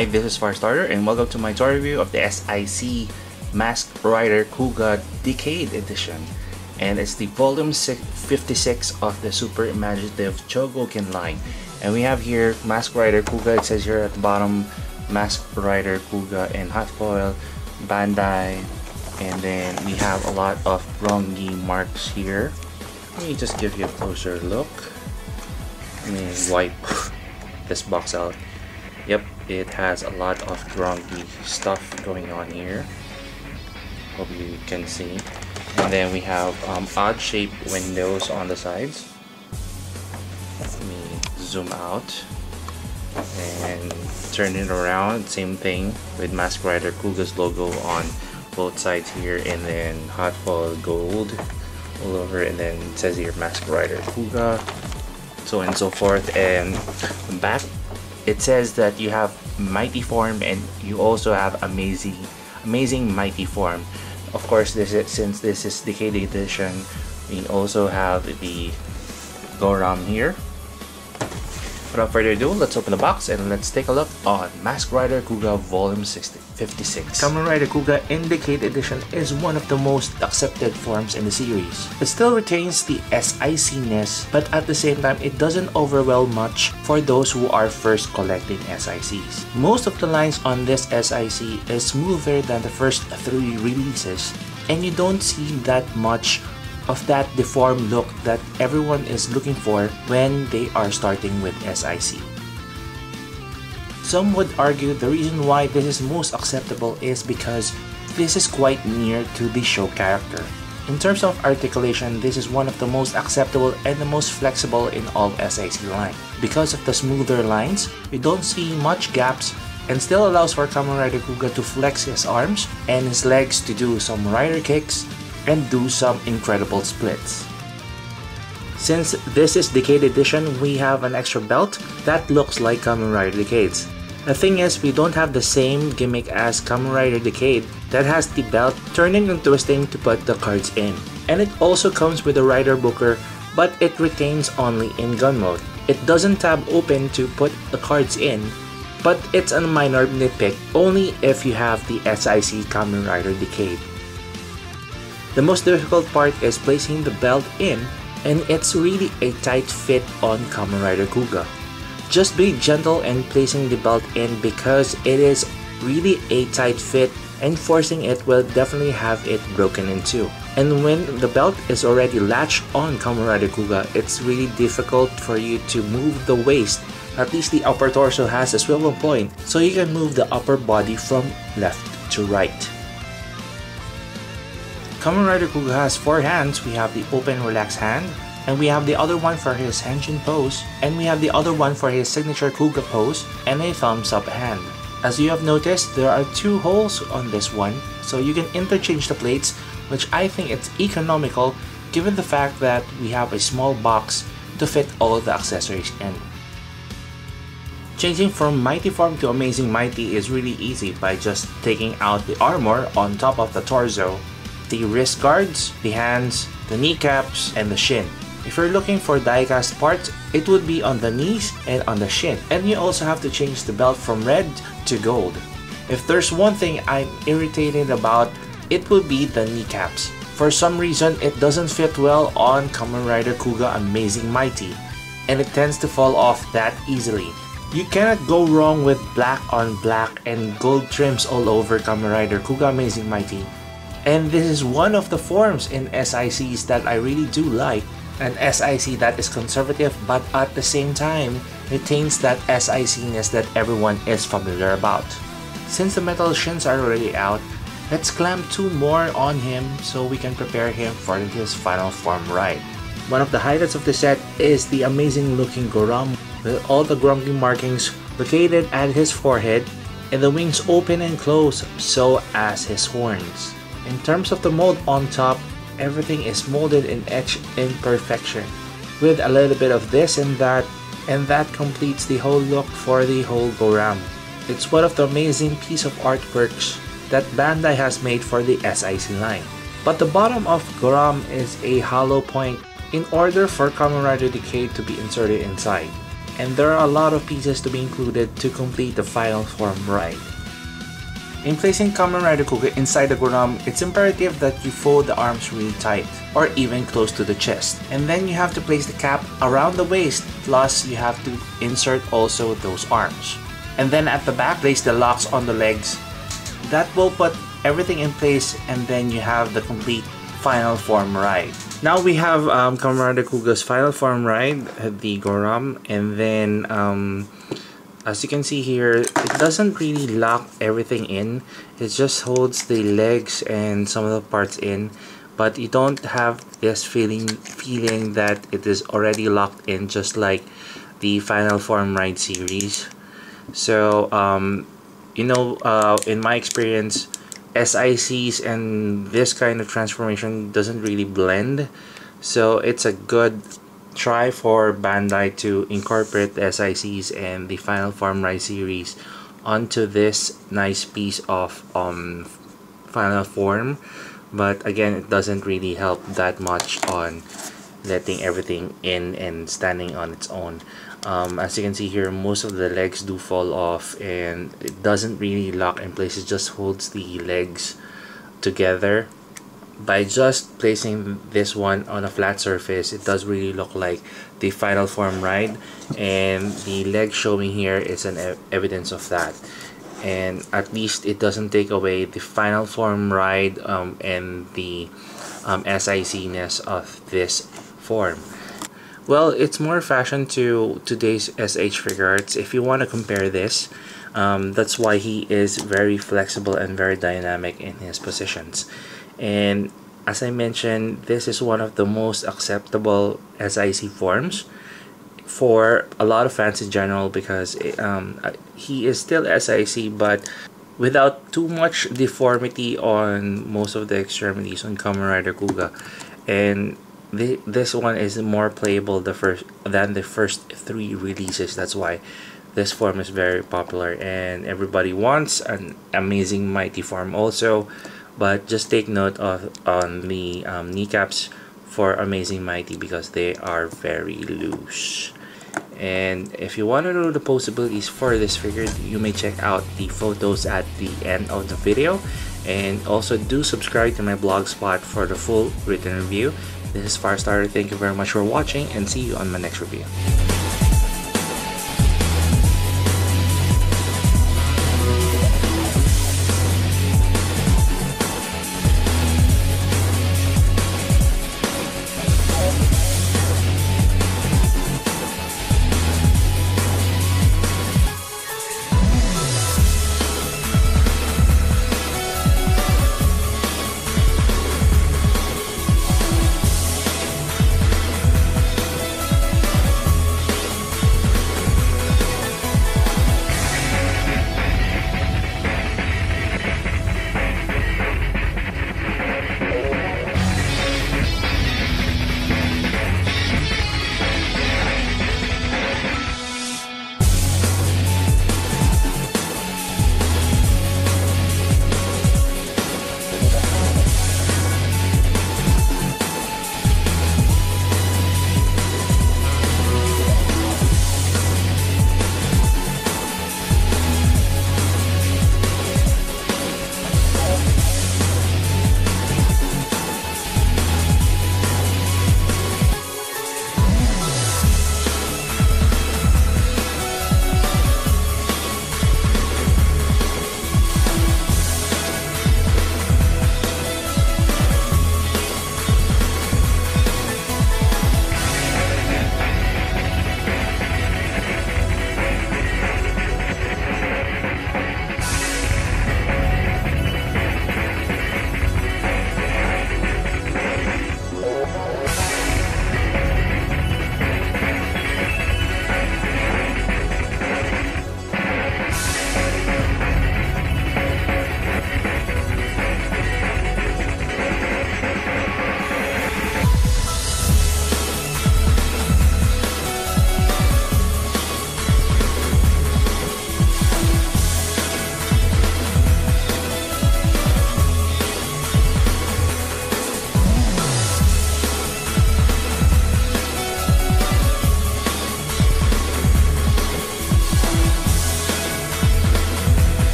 Hi, this is Firestarter and welcome to my toy review of the S.I.C Masked Rider Kuuga Decade Edition. And it's the volume 56 of the super imaginative Chogokin line. And we have here Masked Rider Kuuga. It says here at the bottom, Masked Rider Kuuga in hot foil, Bandai. And then we have a lot of wrongy marks here. Let me just give you a closer look. Let me wipe this box out. Yep, it has a lot of wrongy stuff going on here. Hope you can see. And then we have odd shaped windows on the sides. Let me zoom out and turn it around. Same thing with Masked Rider Kuuga's logo on both sides here, and then hot foil gold all over, and then it says here Masked Rider Kuuga, so on and so forth. And back it says that you have mighty form and you also have amazing mighty form. Of course, since this is Decade Edition, we also have the Gorham here. Without further ado, let's open the box and let's take a look on Masked Rider Kuuga Volume 56. Kamen Rider Kuuga in Decade Edition is one of the most accepted forms in the series. It still retains the S.I.C-ness, but at the same time, it doesn't overwhelm much for those who are first collecting S.I.Cs. Most of the lines on this S.I.C is smoother than the first 3 releases, and you don't see that much of that deformed look that everyone is looking for when they are starting with S.I.C. Some would argue the reason why this is most acceptable is because this is quite near to the show character. In terms of articulation, this is one of the most acceptable and the most flexible in all S.I.C line. Because of the smoother lines, you don't see much gaps and still allows for Kamen Rider Kuuga to flex his arms and his legs to do some rider kicks and do some incredible splits. Since this is Decade Edition, we have an extra belt that looks like Kamen Rider Decades. The thing is, we don't have the same gimmick as Kamen Rider Decade that has the belt turning and twisting to put the cards in. And it also comes with a rider booker, but it retains only in gun mode. It doesn't tab open to put the cards in, but it's a minor nitpick only if you have the S.I.C Kamen Rider Decade. The most difficult part is placing the belt in, and it's really a tight fit on Kamen Rider Kuuga. Just be gentle in placing the belt in because it is really a tight fit, and forcing it will definitely have it broken in two. And when the belt is already latched on Kamen Rider Kuuga, it's really difficult for you to move the waist. At least the upper torso has a swivel point, so you can move the upper body from left to right. Kamen Rider Kuuga has 4 hands. We have the open relaxed hand, and we have the other one for his henshin pose, and we have the other one for his signature Kuuga pose, and a thumbs up hand. As you have noticed, there are 2 holes on this one, so you can interchange the plates, which I think it's economical given the fact that we have a small box to fit all the accessories in. Changing from Mighty form to Amazing Mighty is really easy by just taking out the armor on top of the torso, the wrist guards, the hands, the kneecaps, and the shin. If you're looking for die-cast parts, it would be on the knees and on the shin. And you also have to change the belt from red to gold. If there's one thing I'm irritated about, it would be the kneecaps. For some reason, it doesn't fit well on Kamen Rider Kuuga Amazing Mighty, and it tends to fall off that easily. You cannot go wrong with black on black and gold trims all over Kamen Rider Kuuga Amazing Mighty. And this is one of the forms in SICs that I really do like. An SIC that is conservative but at the same time retains that SIC-ness that everyone is familiar about. Since the metal shins are already out, let's clamp 2 more on him so we can prepare him for his final form ride. One of the highlights of the set is the amazing looking Gouram with all the grumpy markings located at his forehead and the wings open and close so as his horns. In terms of the mold on top, everything is molded and etched in perfection, with a little bit of this and that completes the whole look for the whole Gouram. It's one of the amazing piece of artworks that Bandai has made for the SIC line. But the bottom of Gouram is a hollow point in order for Kamen Rider Decade to be inserted inside. and there are a lot of pieces to be included to complete the final form ride. In placing Kamen Rider Kuuga inside the Gouram, it's imperative that you fold the arms really tight, or even close to the chest. And then you have to place the cap around the waist, plus you have to insert also those arms. And then at the back, place the locks on the legs. That will put everything in place, and then you have the complete final form ride. Now we have Kamen Rider Kuuga's final form ride, the Gorham, and then as you can see here, it doesn't really lock everything in. It just holds the legs and some of the parts in, but you don't have this feeling that it is already locked in, just like the final form ride series. So you know, in my experience, SICs and this kind of transformation doesn't really blend, so it's a good try for Bandai to incorporate the SICs and the final form ride series onto this nice piece of final form. But again, it doesn't really help that much on letting everything in and standing on its own. As you can see here, most of the legs do fall off, and it doesn't really lock in place. It just holds the legs together. By just placing this one on a flat surface, it does really look like the final form ride, and the leg showing here is an evidence of that. And at least it doesn't take away the final form ride and the SIC-ness of this form. Well, it's more fashion to today's SH figure arts. If you want to compare this, that's why he is very flexible and very dynamic in his positions. And as I mentioned, this is one of the most acceptable SIC forms for a lot of fans in general, because he is still SIC, but without too much deformity on most of the extremities on Kamen Rider Kuuga. And this one is more playable than the first 3 releases. That's why this form is very popular, and everybody wants an Amazing Mighty form also. But just take note on the kneecaps for Amazing Mighty, because they are very loose. And if you want to know the possibilities for this figure, you may check out the photos at the end of the video. And also do subscribe to my blogspot for the full written review. This is Firestarter. Thank you very much for watching, and see you on my next review.